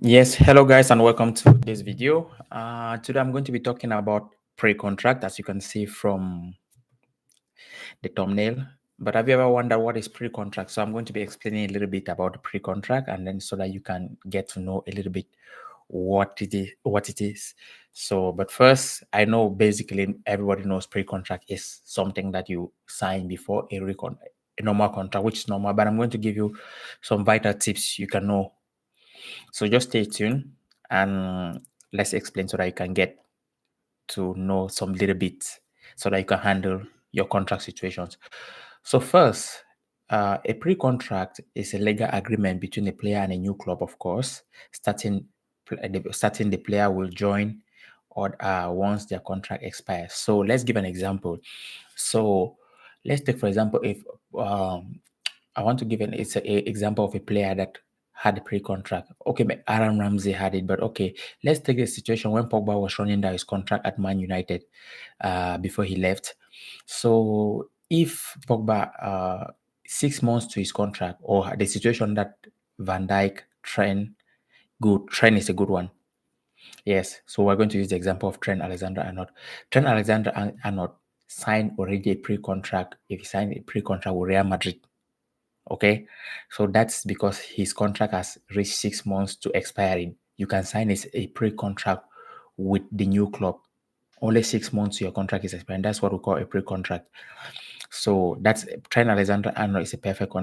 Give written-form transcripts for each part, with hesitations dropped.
Yes, hello guys and welcome to this video. Today I'm going to be talking about pre-contract as you can see from the thumbnail. But have you ever wondered what is pre-contract? So I'm going to be explaining a little bit about the pre-contract and then so that you can get to know a little bit what it is. So but first I know basically everybody knows pre-contract is something that you sign before a normal contract, which is normal, but I'm going to give you some vital tips you can know. So just stay tuned and let's explain so that you can get to know some little bit so that you can handle your contract situations. So first, a pre-contract is a legal agreement between a player and a new club, of course, starting the player will join or once their contract expires. So let's give an example. So let's take, for example, if I want to give an example of a player that had a pre-contract. Okay, Aaron Ramsey had it, but okay, let's take the situation when Pogba was running down his contract at Man United before he left. So if Pogba 6 months to his contract, or the situation that Van Dijk, Trent is a good one. Yes, so we're going to use the example of Trent Alexander-Arnold. Trent Alexander-Arnold signed already a pre-contract. If he signed a pre-contract with Real Madrid, okay, so that's because his contract has reached 6 months to expiring. You can sign a pre-contract with the new club. Only 6 months your contract is expiring. That's what we call a pre-contract. So that's Trent Alexander-Arnold is a perfect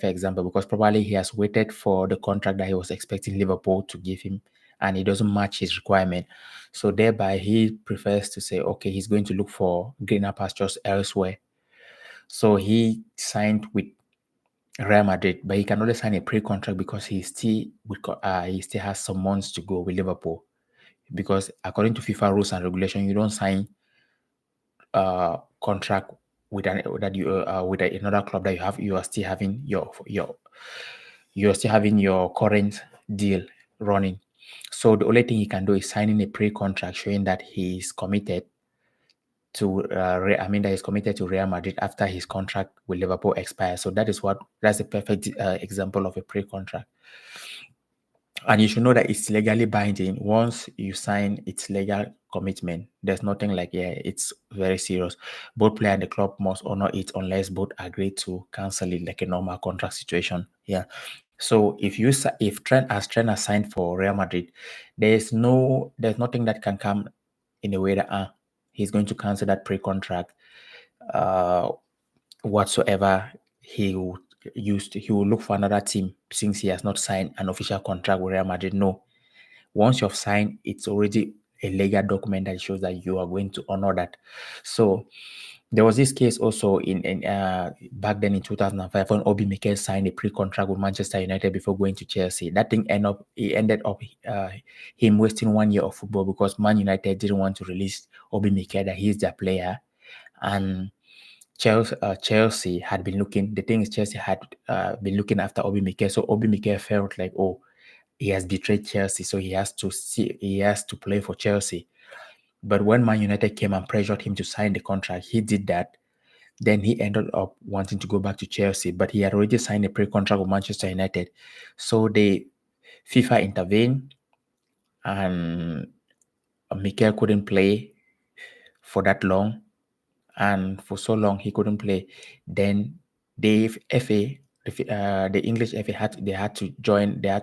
example because probably he has waited for the contract that he was expecting Liverpool to give him, and it doesn't match his requirement. So thereby he prefers to say, okay, he's going to look for greener pastures elsewhere. So he signed with Real Madrid, but he can only sign a pre-contract because he still has some months to go with Liverpool. Because according to FIFA rules and regulation, you don't sign contract with another club that you are still having your current deal running. So the only thing he can do is signing a pre-contract showing that he's committed that he's committed to Real Madrid after his contract with Liverpool expires. So that's a perfect example of a pre-contract. And you should know that it's legally binding. Once you sign its legal commitment, there's nothing like, yeah, it's very serious. Both player and the club must honor it unless both agree to cancel it like a normal contract situation. Yeah. So if Trent has signed for Real Madrid, there's nothing that can come in a way that he's going to cancel that pre-contract uh whatsoever. He will look for another team since he has not signed an official contract with Real Madrid. No, once you've signed, it's already a legal document that shows that you are going to honor that. So there was this case also in back then in 2005 when Obi Mikel signed a pre-contract with Manchester United before going to Chelsea. That thing ended up him wasting 1 year of football because Man United didn't want to release Obi Mikel that he's their player, and Chelsea had been looking. The thing is, Chelsea had been looking after Obi Mikel, so Obi Mikel felt like, oh, he has betrayed Chelsea, so he has to play for Chelsea. But when Man United came and pressured him to sign the contract, he did that. Then he ended up wanting to go back to Chelsea, but he had already signed a pre-contract with Manchester United. So the FIFA intervened, and Mikel couldn't play for that long, and for so long he couldn't play. Then the FA, the English FA they had to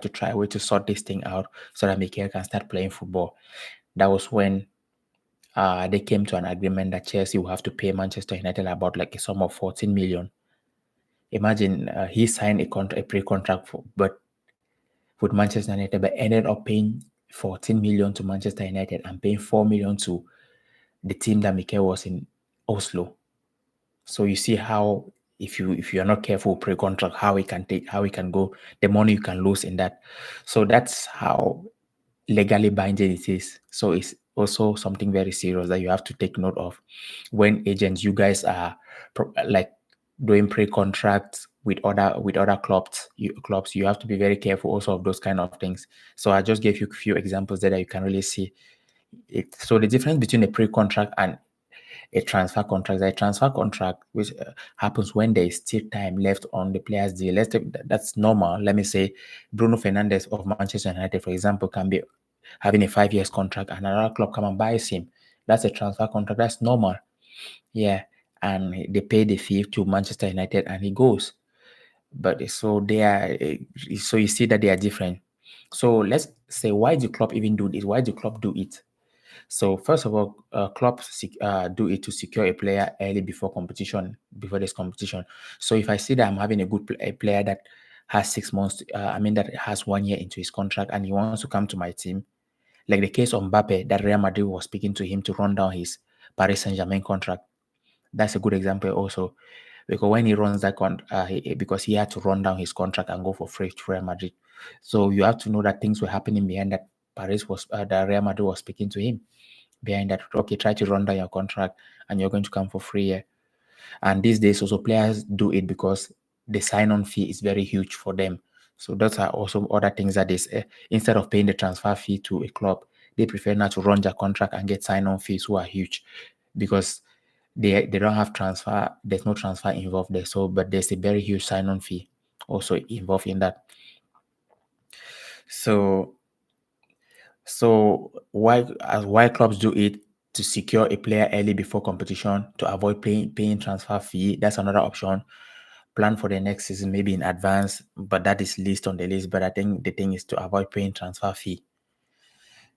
try a way to sort this thing out so that Mikel can start playing football. That was when they came to an agreement that Chelsea will have to pay Manchester United about like a sum of 14 million. Imagine he signed a pre-contract but with Manchester United, but ended up paying 14 million to Manchester United and paying 4 million to the team that Mikel was in, Oslo. So you see how if you are not careful with pre-contract, how it can go, the money you can lose in that. So that's how legally binding it is. So it's also something very serious that you have to take note of when agents, you guys are like doing pre-contracts with other clubs. You have to be very careful also of those kind of things. So I just gave you a few examples there that you can really see it. So the difference between a pre-contract and a transfer contract. A transfer contract which happens when there is still time left on the player's deal. Let's take that's normal. Let me say Bruno Fernandes of Manchester United, for example, can be having a 5 years contract and another club come and buys him. That's a transfer contract. That's normal. Yeah. And they pay the fee to Manchester United and he goes. But so they are so you see that they are different. So let's say why do club even do this? Why do club do it? So first of all, clubs do it to secure a player early before competition, before this competition. So if I see that I'm having a player that has 6 months, that has 1 year into his contract and he wants to come to my team, like the case of Mbappe, that Real Madrid was speaking to him to run down his Paris Saint-Germain contract. That's a good example also, because when he runs that because he had to run down his contract and go for free to Real Madrid. So you have to know that things were happening behind that. That Real Madrid was speaking to him behind that. Okay, try to run down your contract and you're going to come for free here. And these days also players do it because the sign-on fee is very huge for them. So those are also other things that is instead of paying the transfer fee to a club, they prefer now to run their contract and get sign-on fees who are huge because they don't have transfer. There's no transfer involved there. So, but there's a very huge sign-on fee also involved in that. So why clubs do it to secure a player early before competition to avoid paying transfer fee. That's another option. Plan for the next season maybe in advance, but that is least on the list. But I think the thing is to avoid paying transfer fee.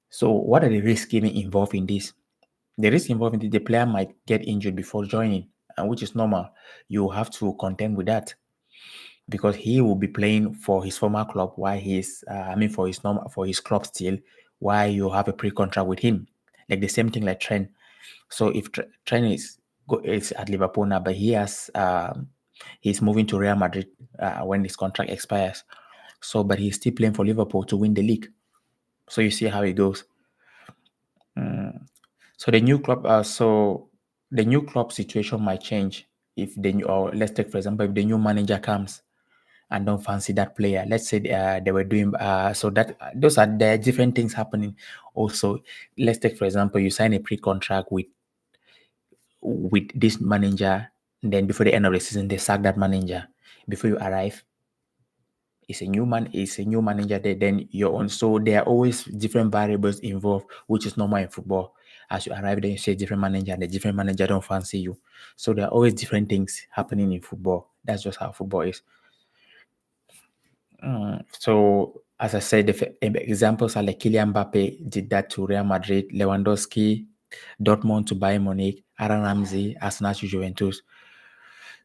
So what are the risks even involved in this? The risk involved in this, the player might get injured before joining, and which is normal. You have to contend with that because he will be playing for his former club while he's for his club still while you have a pre-contract with him, like the same thing like Trent. So if Trent is at Liverpool now, but he's moving to Real Madrid when his contract expires. So but he's still playing for Liverpool to win the league. So you see how it goes. So the new club situation might change if or let's take for example if the new manager comes and don't fancy that player. Let's say they were doing so that those are there are different things happening. Also, let's take for example you sign a pre-contract with this manager, and then before the end of the season they sack that manager. Before you arrive, it's a new manager there, then you're on. So there are always different variables involved, which is normal in football. As you arrive, then you see a different manager, and the different manager don't fancy you. So there are always different things happening in football. That's just how football is. So as I said, examples are like Kylian Mbappe did that to Real Madrid, Lewandowski, Dortmund to Bayern Munich, Aaron Ramsey, Arsenal to Juventus.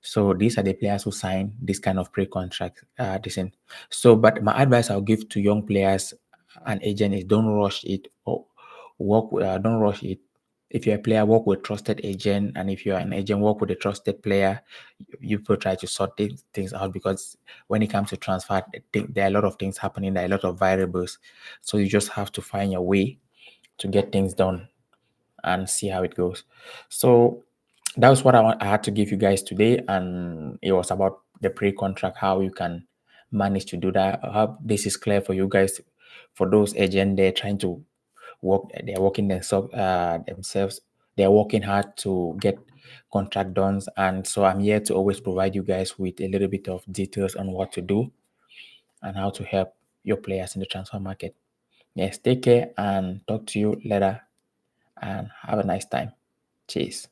So these are the players who sign this kind of pre-contract. But my advice I'll give to young players and agent is don't rush it or don't rush it. If you're a player, work with trusted agent, and if you're an agent, work with a trusted player. You will try to sort things out because when it comes to transfer, there are a lot of things happening. There are a lot of variables, so you just have to find your way to get things done and see how it goes. So that was what I had to give you guys today, and it was about the pre-contract, how you can manage to do that. I hope this is clear for you guys. For those agents, they're trying to work, they're working themselves. They're working hard to get contract done, and so I'm here to always provide you guys with a little bit of details on what to do and how to help your players in the transfer market. Yes, take care and talk to you later and have a nice time. Cheers.